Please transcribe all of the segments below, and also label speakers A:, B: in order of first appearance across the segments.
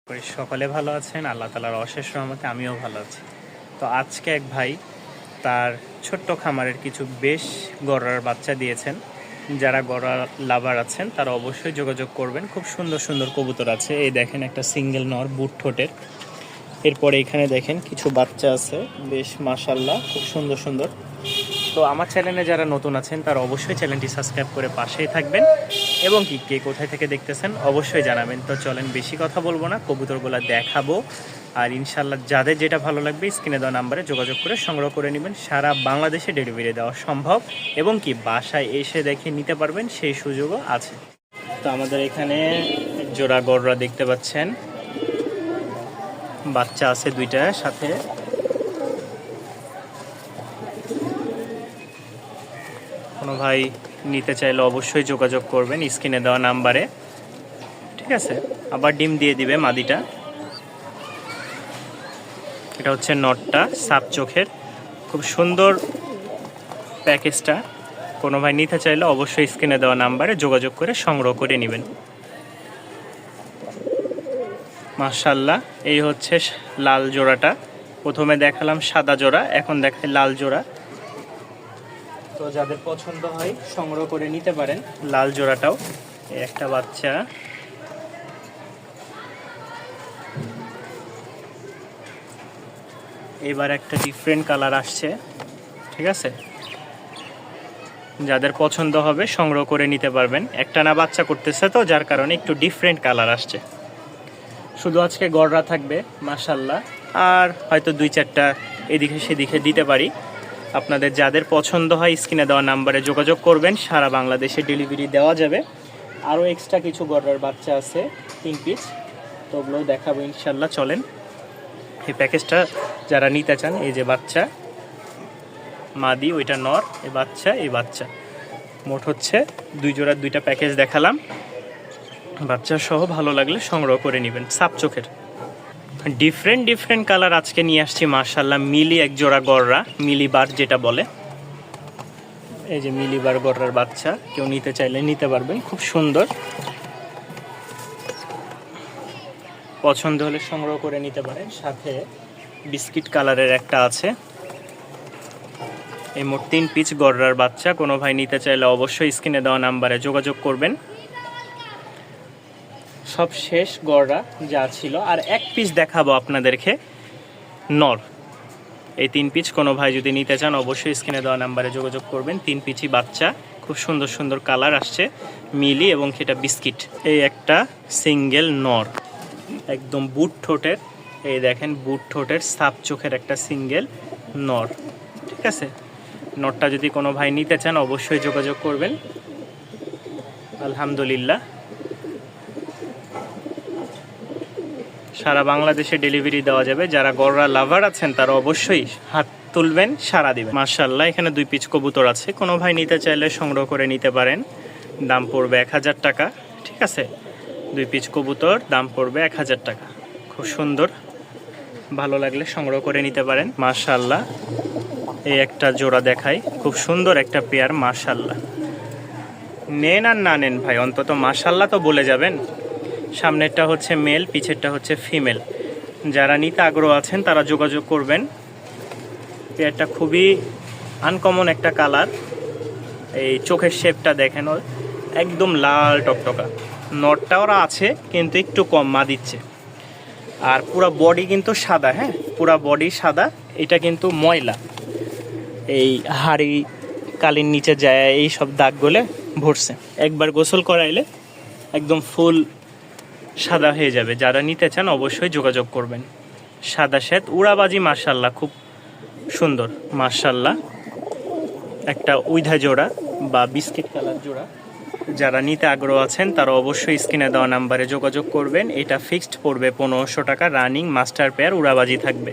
A: করি সকলে ভালো আছেন। আল্লাহ তাআলার অশেষ রহমতে আমিও ভালো আছি। তো আজকে এক ভাই তার ছোট্ট খামারের কিছু বেশ গড়ার বাচ্চা দিয়েছেন। যারা গড়া লাভার আছেন তারা অবশ্যই যোগাযোগ করবেন। খুব সুন্দর সুন্দর কবুতর আছে। এই দেখেন একটা সিঙ্গেল নর বুট ঠোঁটের। এরপরে এখানে দেখেন কিছু বাচ্চা আছে বেশ মাশাআল্লাহ খুব সুন্দর সুন্দর। তো আমার চ্যানেলে যারা নতুন আছেন তারা অবশ্যই চ্যানেলটি সাবস্ক্রাইব করে পাশেই থাকবেন এবং কে কোথায় থেকে দেখতেছেন অবশ্যই জানাবেন। তো চলেন বেশি কথা বলবো না, কবুতরগুলো দেখাবো। আর ইনশাল্লাহ যাদের যেটা ভালো লাগবে স্ক্রিনে দেওয়া নাম্বারে যোগাযোগ করে সংগ্রহ করে নেবেন। সারা বাংলাদেশে ডেলিভারি দেওয়া সম্ভব এবং বাসায় এসে দেখে নিতে পারবেন, সেই সুযোগও আছে। তো আমাদের এখানে জোড়া গড়রা দেখতে পাচ্ছেন, বাচ্চা আছে দুইটা সাথে। কোনো ভাই নিতে চাইলে অবশ্যই যোগাযোগ করবেন স্ক্রিনে দেওয়া নাম্বারে, ঠিক আছে। আবার ডিম দিয়ে দিবে মাদিটা। এটা হচ্ছে নটটা, সাপ চোখের, খুব সুন্দর প্যাকেজটা। কোনো ভাই নিতে চাইলে অবশ্যই স্ক্রিনে দেওয়া নাম্বারে যোগাযোগ করে সংগ্রহ করে নেবেন। মাশাআল্লাহ, এই হচ্ছে লাল জোড়াটা। প্রথমে দেখালাম সাদা জোড়া, এখন দেখাই লাল জোড়া। তো যাদের পছন্দ হয় সংগ্রহ করে নিতে পারেন লাল জোড়াটাও। একটা বাচ্চা, এবার একটা ডিফারেন্ট কালার আসছে, ঠিক আছে। যাদের পছন্দ হবে সংগ্রহ করে নিতে পারবেন। একটা না বাচ্চা করতেছে তো যার কারণে একটু ডিফারেন্ট কালার আসছে। শুধু আজকে গড়রা থাকবে মাশাআল্লাহ, আর হয়তো দুই চারটা এদিকে সেদিকে দিতে পারি। আপনাদের যাদের পছন্দ হয় স্ক্রিনে দেওয়া নাম্বারে যোগাযোগ করবেন, সারা বাংলাদেশে ডেলিভারি দেওয়া যাবে। আরও এক্সট্রা কিছু গড়ার বাচ্চা আছে 3 পিস, তো ওগুলো দেখাবো ইনশাল্লাহ। চলেন এই প্যাকেজটা যারা নিতে চান, এই যে বাচ্চা মাদি, ওইটা নর, এই বাচ্চা মোট হচ্ছে দুই জোড়ার দুইটা প্যাকেজ দেখালাম। বাচ্চা সহ ভালো লাগলে সংগ্রহ করে নেবেন। সাপ চোখের ডিফারেন্ট কালার আজকে নিয়ে আসছি মাশাআল্লাহ। মিলি এক জোড়া গড়রা, মিলি বার যেটা বলে, এই যে মিলি বার গড়রার বাচ্চা। কেউ নিতে চাইলে নিতে পারবেন, খুব সুন্দর। পছন্দ হলে সংগ্রহ করে নিতে পারেন। সাথে বিস্কিট কালারের একটা আছে। এই মোট 3 পিস গড়রার বাচ্চা। কোনো ভাই নিতে চাইলে অবশ্যই স্ক্রিনে দেওয়া নাম্বারে যোগাযোগ করবেন। সব শেষ গড়রা যা ছিল, আর 1 পিস দেখাবো আপনাদেরকে নর। এই 3 পিস কোনো ভাই যদি নিতে চান অবশ্যই স্ক্রিনে দেওয়া নাম্বারে যোগাযোগ করবেন। 3 পিসই বাচ্চা, খুব সুন্দর সুন্দর কালার আসছে, মিলি এবং সেটা বিস্কিট। এই একটা সিঙ্গেল নর, একদম বুট ঠোঁটের। এই দেখেন বুট ঠোঁটের সাপ চোখের একটা সিঙ্গেল নর, ঠিক আছে। নরটা যদি কোনো ভাই নিতে চান অবশ্যই যোগাযোগ করবেন। আলহামদুলিল্লাহ, সারা বাংলাদেশে ডেলিভারি দেওয়া যাবে। যারা গড়রা লাভার আছেন তারা অবশ্যই হাত তুলবেন, সারা দিবেন। মাশাআল্লাহ, এখানে 2 পিস কবুতর আছে। কোনো ভাই নিতে চাইলে সংগ্রহ করে নিতে পারেন। দাম পড়বে 1000 টাকা, ঠিক আছে। 2 পিস কবুতর, দাম পড়বে 1000 টাকা। খুব সুন্দর, ভালো লাগলে সংগ্রহ করে নিতে পারেন। মাশাআল্লাহ, এই একটা জোড়া দেখাই, খুব সুন্দর একটা পেয়ার। মাশাআল্লাহ, নেন আর না নেন ভাই, অন্তত মাশাআল্লাহ তো বলে যাবেন। সামনেরটা হচ্ছে মেল, পিছেরটা হচ্ছে ফিমেল। যারা নিতে আগ্রহ আছেন তারা যোগাযোগ করবেন। পেয়ারটা খুবই আনকমন একটা কালার। এই চোখের শেপটা দেখেন, একদম লাল টকটকা। নটটা ওরা আছে কিন্তু একটু কম মা দিচ্ছে। আর পুরা বডি কিন্তু সাদা, হ্যাঁ পুরা বডি সাদা। এটা কিন্তু ময়লা, এই হাড়ি কালির নিচে যায় এই সব দাগগুলো ভরছে। একবার গোসল করাইলে একদম ফুল সাদা হয়ে যাবে। যারা নিতে চান অবশ্যই যোগাযোগ করবেন। সাদা শ্বেত উড়াবাজি, মাশাআল্লাহ খুব সুন্দর। মাশাআল্লাহ, একটা উইধা জোড়া বা বিস্কিট কালার জোড়া। যারা নিতে আগ্রহ আছেন তারা অবশ্যই স্ক্রিনে দেওয়া নাম্বারে যোগাযোগ করবেন। এটা ফিক্সড পড়বে 1500 টাকা। রানিং মাস্টার পেয়ার, উড়াবাজি থাকবে।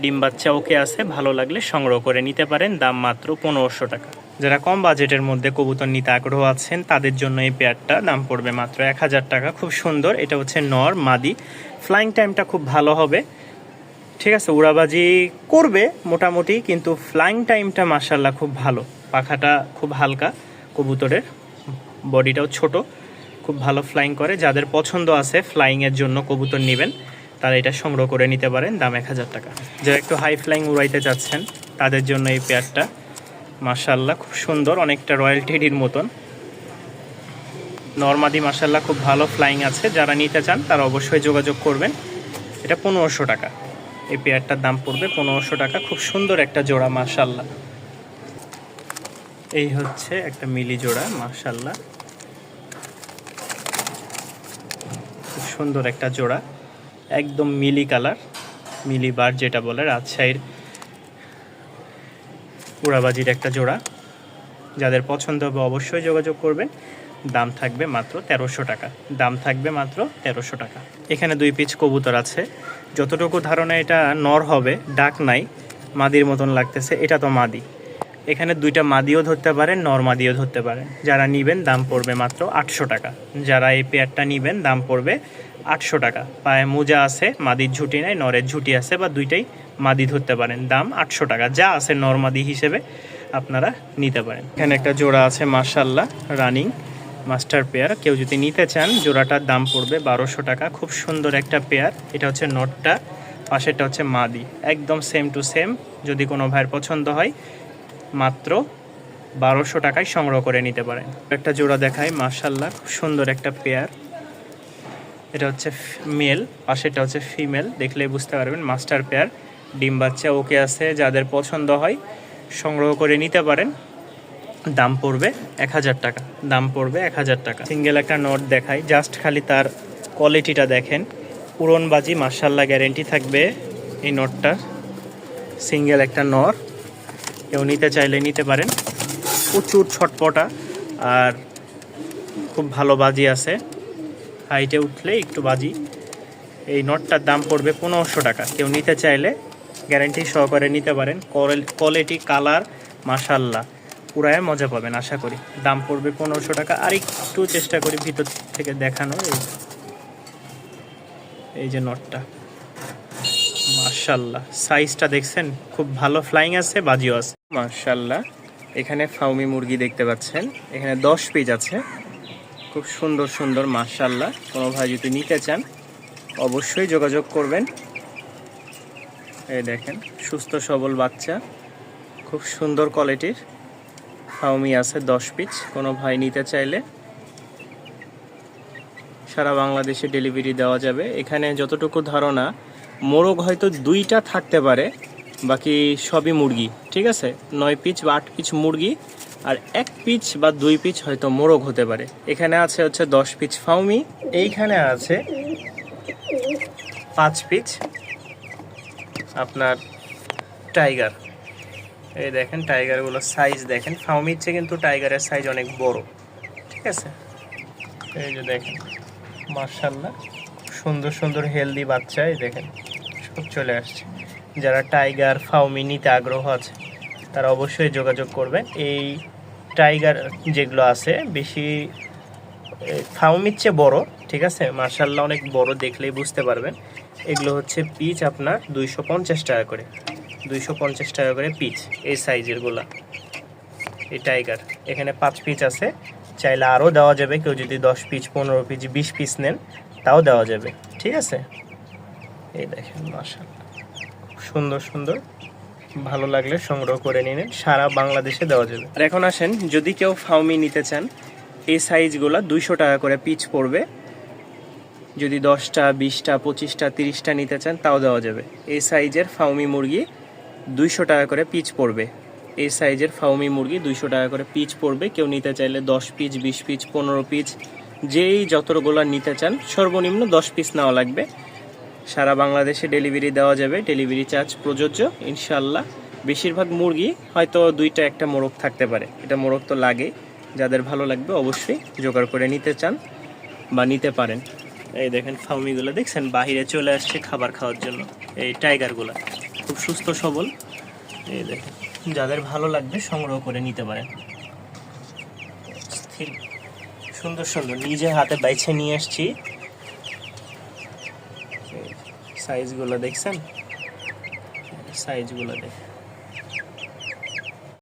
A: ডিম বাচ্চা ওকে আছে, ভালো লাগলে সংগ্রহ করে নিতে পারেন। দাম মাত্র 1500 টাকা। যারা কম বাজেটের মধ্যে কবুতর নিতে আগ্রহ আছেন তাদের জন্য এই পেয়ারটা দাম পড়বে মাত্র 1000 টাকা। খুব সুন্দর, এটা হচ্ছে নর মাদি। ফ্লাইং টাইমটা খুব ভালো হবে, ঠিক আছে। উড়াবাজি করবে মোটামুটি, কিন্তু ফ্লাইং টাইমটা মাশাআল্লাহ খুব ভালো। পাখাটা খুব হালকা, কবুতরের বডিটাও ছোট, খুব ভালো ফ্লাইং করে। যাদের পছন্দ আছে ফ্লাইংয়ের জন্য কবুতর নেবেন তারা এটা সংগ্রহ করে নিতে পারেন, দাম 1000 টাকা। যারা একটু হাই ফ্লাইং উড়াইতে চাচ্ছেন তাদের জন্য এই পেয়ারটা মাশাআল্লাহ খুব সুন্দর, অনেকটা রয়্যাল টেডির মতন। নরমাদি মাশাআল্লাহ খুব ভালো ফ্লাইং আছে, যারা নিতে চান তারা অবশ্যই যোগাযোগ করবেন। এটা 1500 টাকা, এই পেয়ারটার দাম পড়বে 1500 টাকা। খুব সুন্দর একটা জোড়া মাশাআল্লাহ। এই হচ্ছে একটা মিলি জোড়া মাশাআল্লাহ, খুব সুন্দর একটা জোড়া, একদম মিলি কালার, মিলি বার যেটা বলে রাজশাহীর উড়াবাজির একটা জোড়া। যাদের পছন্দ হবে অবশ্যই যোগাযোগ করবেন। দাম থাকবে মাত্র 1300 টাকা, দাম থাকবে মাত্র 1300 টাকা। এখানে 2 পিচ কবুতর আছে, যতটুকু ধারণা এটা নর হবে, ডাক নাই, মাদির মতন লাগতেছে, এটা তো মাদি। এখানে 2টা মাদিও ধরতে পারেন, নর মাদিও ধরতে পারেন। যারা নেবেন দাম পড়বে মাত্র 800 টাকা। যারা এই পেয়ারটা নেবেন দাম পড়বে 800 টাকা। পায়ে মোজা আছে, মাদির ঝুঁটি নাই, নরের ঝুঁটি আছে, বা দুইটাই মাদি ধরতে পারেন, দাম 800 টাকা। যা আছে নর মাদি হিসেবে আপনারা নিতে পারেন। এখানে একটা জোড়া আছে মাশাআল্লাহ, রানিং মাস্টার পেয়ার। কেউ যদি নিতে চান জোড়াটার দাম পড়বে 1200 টাকা। খুব সুন্দর একটা পেয়ার। এটা হচ্ছে নটটা, পাশেরটা হচ্ছে মাদি, একদম সেম টু সেম। যদি কোনো ভাইয়ের পছন্দ হয় মাত্র 1200 টাকায় সংগ্রহ করে নিতে পারেন। একটা জোড়া দেখায় মাশাআল্লাহ, খুব সুন্দর একটা পেয়ার। এটা হচ্ছে মেল, পাশেরটা হচ্ছে ফিমেল, দেখলেই বুঝতে পারবেন মাস্টার পেয়ার। ডিম বাচ্চা ওকে আছে, যাদের পছন্দ হয় সংগ্রহ করে নিতে পারেন। দাম পড়বে 1000 টাকা, দাম পড়বে 1000 টাকা। সিঙ্গেল একটা নট দেখাই, জাস্ট খালি তার কোয়ালিটিটা দেখেন। উড়নবাজি মাশাআল্লাহ গ্যারেন্টি থাকবে এই নটটার। সিঙ্গেল একটা নর, কেউ নিতে চাইলে নিতে পারেন। প্রচুর ছটপটা আর খুব ভালো বাজি আছে, হাইটে উঠলে একটু বাজি। এই নটটার দাম পড়বে 1500 টাকা। কেউ নিতে চাইলে গ্যারেন্টি সহকারে নিতে পারেন। কোয়ালিটি কালার মাশাআল্লাহ পুরায় মজা পাবেন আশা করি। দাম পড়বে 1500 টাকা। আর একটু চেষ্টা করি ভিতর থেকে দেখানোর। এই যে নটটা মাশাআল্লাহ, সাইজটা দেখছেন, খুব ভালো ফ্লাইং আছে, বাজিও আছে মাশাআল্লাহ। এখানে ফাউমি মুরগি দেখতে পাচ্ছেন, এখানে 10 পিস আছে, খুব সুন্দর সুন্দর মাশাআল্লাহ। কোনো ভাই যদি নিতে চান অবশ্যই যোগাযোগ করবেন। এই দেখেন সুস্থ সবল বাচ্চা, খুব সুন্দর কোয়ালিটির ফাউমি আছে 10 পিস। কোনো ভাই নিতে চাইলে সারা বাংলাদেশে ডেলিভারি দেওয়া যাবে। এখানে যতটুকু ধারণা মোরগ হয়তো 2টা থাকতে পারে, বাকি সবই মুরগি, ঠিক আছে। 9 পিস বা 8 পিস মুরগি আর 1 পিস বা 2 পিস হয়তো মোরগ হতে পারে। এখানে আছে হচ্ছে 10 পিস ফাউমি, এইখানে আছে 5 পিস আপনার টাইগার। এই দেখেন টাইগারগুলোর সাইজ দেখেন, ফাউমির চেয়ে কিন্তু টাইগারের সাইজ অনেক বড়, ঠিক আছে। এই যে দেখেন মাশাআল্লাহ সুন্দর সুন্দর হেলদি বাচ্চা, এই দেখেন সব চলে আসছে। যারা টাইগার ফাউমি নিতে আগ্রহ আছে তারা অবশ্যই যোগাযোগ করবেন। এই টাইগার যেগুলো আছে বেশি ফাউমির চেয়ে বড়, ঠিক আছে, মাশাআল্লাহ অনেক বড়, দেখলেই বুঝতে পারবেন। এগুলো হচ্ছে পিচ আপনার 250 টাকা করে, 250 টাকা করে পিচ এই সাইজেরগুলা। এই টাইগার এখানে 5 পিস আছে, চাইলে আরও দেওয়া যাবে। কেউ যদি 10 পিস 15 পিস 20 পিস নেন তাও দেওয়া যাবে, ঠিক আছে। এই দেখেন মাশাআল্লাহ সুন্দর সুন্দর, ভালো লাগলে সংগ্রহ করে নিন, সারা বাংলাদেশে দেওয়া যাবে। আর এখন আসেন, যদি কেউ ফাউমি নিতে চান এই সাইজগুলো 200 টাকা করে পিচ পড়বে। যদি 10টা 20টা 25টা 30টা নিতে চান তাও দেওয়া যাবে। এই সাইজের ফাউমি মুরগি 200 টাকা করে পিচ পড়বে। এই সাইজের ফাউমি মুরগি 200 টাকা করে পিচ পড়বে। কেউ নিতে চাইলে 10 পিস 20 পিস 15 পিস যেই যতগুলো নিতে চান, সর্বনিম্ন 10 পিস নেওয়া লাগবে। সারা বাংলাদেশে ডেলিভারি দেওয়া যাবে, ডেলিভারি চার্জ প্রযোজ্য ইনশাআল্লাহ। বেশিরভাগ মুরগি হয়তো 2টা 1টা মোরগ থাকতে পারে, এটা মোরগ তো লাগে। যাদের ভালো লাগবে অবশ্যই জোগাড় করে নিতে চান বা নিতে পারেন। এই দেখেন ফাউমিগুলো দেখছেন বাহিরে চলে আসছে খাবার খাওয়ার জন্য। এই টাইগারগুলো খুব সুস্থ সবল, এই দেখেন যাদের ভালো লাগবে সংগ্রহ করে নিতে পারেন। সুন্দর সুন্দর নিজে হাতে বাইছে নিয়ে আসছি। সাইজগুলো দেখছেন, সাইজগুলো দেখেন